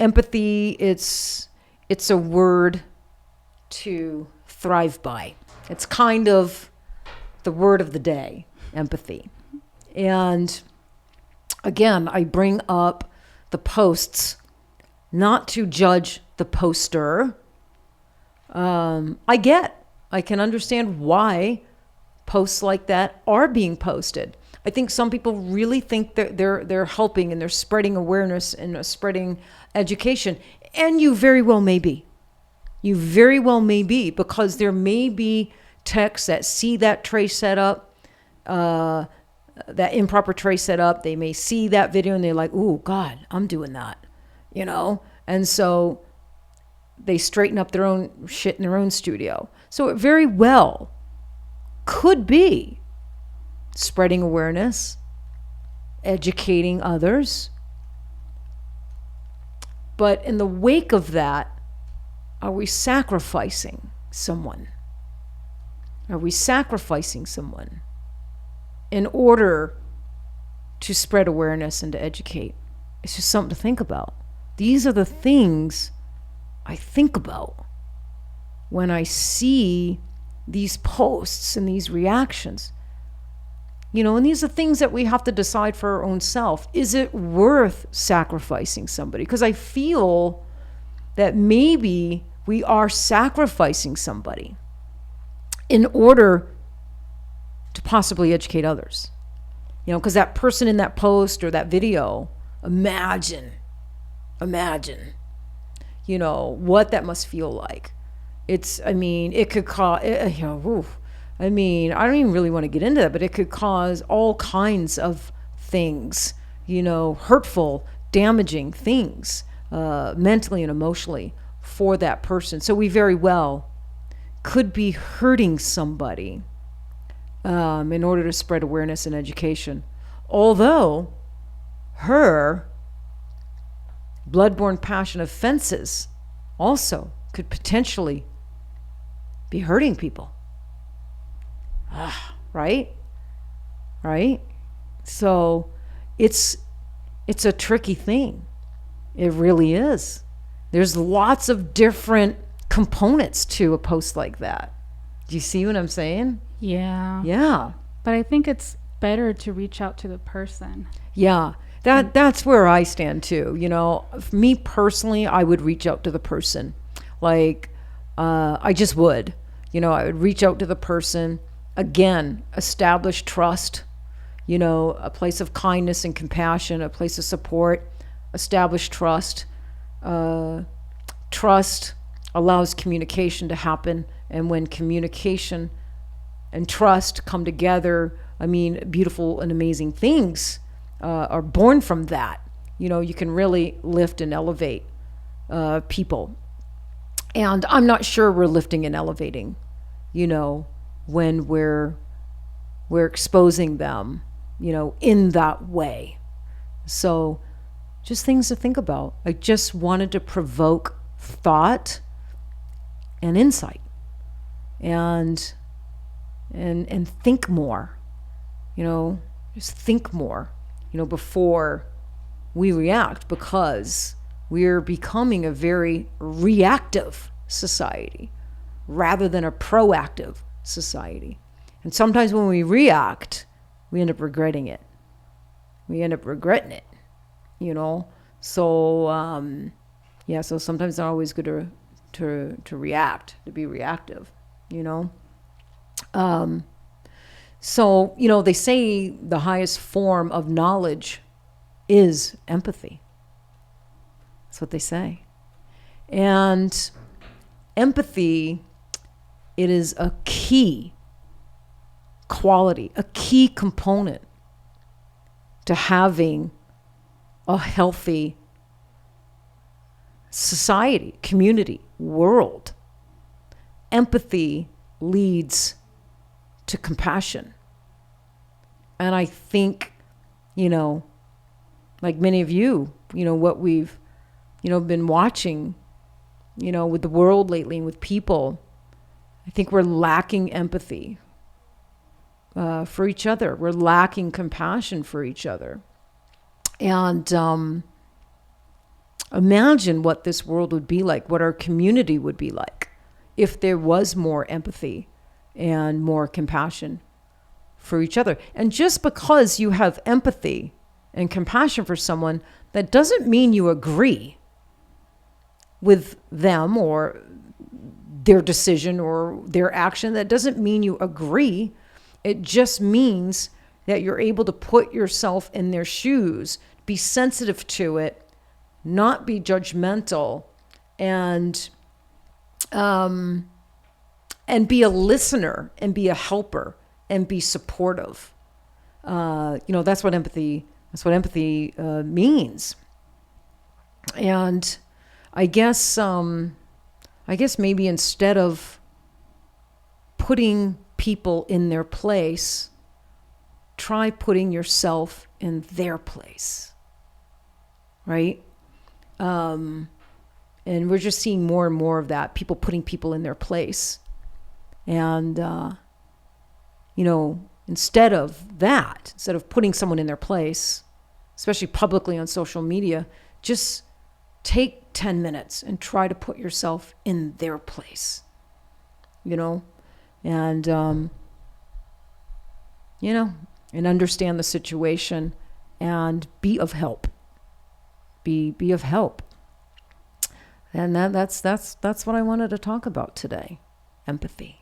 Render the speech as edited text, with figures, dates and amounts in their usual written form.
empathy, it's a word to thrive by. It's kind of the word of the day, empathy. And again, I bring up the posts not to judge the poster. I can understand why posts like that are being posted. I think some people really think that they're helping and they're spreading awareness and spreading education. And you very well may be. You very well may be, because there may be techs that see that tray set up, that improper tray set up. They may see that video and they're like, "Ooh, God, I'm doing that," And so they straighten up their own shit in their own studio. So it very well could be spreading awareness, educating others. But in the wake of that, are we sacrificing someone? Are we sacrificing someone in order to spread awareness and to educate? It's just something to think about. These are the things I think about when I see these posts and these reactions. And these are things that we have to decide for our own self. Is it worth sacrificing somebody? Because I feel that maybe we are sacrificing somebody in order to possibly educate others. Because that person in that post or that video, imagine, what that must feel like. It could cause, I don't even really want to get into that, but it could cause all kinds of things, hurtful, damaging things, mentally and emotionally for that person. So we very well could be hurting somebody in order to spread awareness and education. Although her bloodborne passion offenses also could potentially be hurting people. Right? So it's a tricky thing. It really is. There's lots of different components to a post like that. Do you see what I'm saying? Yeah. But I think it's better to reach out to the person. Yeah. That's where I stand too. For me personally, I would reach out to the person. I just would. I would reach out to the person. Again, establish trust, a place of kindness and compassion, a place of support. Establish trust. Trust allows communication to happen. And when communication and trust come together, beautiful and amazing things are born from that. You can really lift and elevate people. And I'm not sure we're lifting and elevating, when we're exposing them, in that way. So just things to think about. I just wanted to provoke thought and insight and think more, just think more, before we react, because we're becoming a very reactive society rather than a proactive society. And sometimes when we react, we end up regretting it. So, so sometimes it's not always good to react, to be reactive, So, they say the highest form of knowledge is empathy. That's what they say. And empathy, it is a key quality, a key component to having a healthy society, community, world. Empathy leads to compassion. And I think, like many of you, what we've, been watching, with the world lately and with people, I think we're lacking empathy for each other. We're lacking compassion for each other. And imagine what this world would be like, what our community would be like if there was more empathy and more compassion for each other. And just because you have empathy and compassion for someone, that doesn't mean you agree with them or their decision or their action. That doesn't mean you agree. It just means that you're able to put yourself in their shoes, be sensitive to it, not be judgmental, and be a listener and be a helper and be supportive. That's what empathy means. And I guess maybe instead of putting people in their place, try putting yourself in their place, right? And we're just seeing more and more of that, people putting people in their place. And, instead of putting someone in their place, especially publicly on social media, just take 10 minutes and try to put yourself in their place, and, and understand the situation and be of help. Be of help. And that's what I wanted to talk about today. Empathy.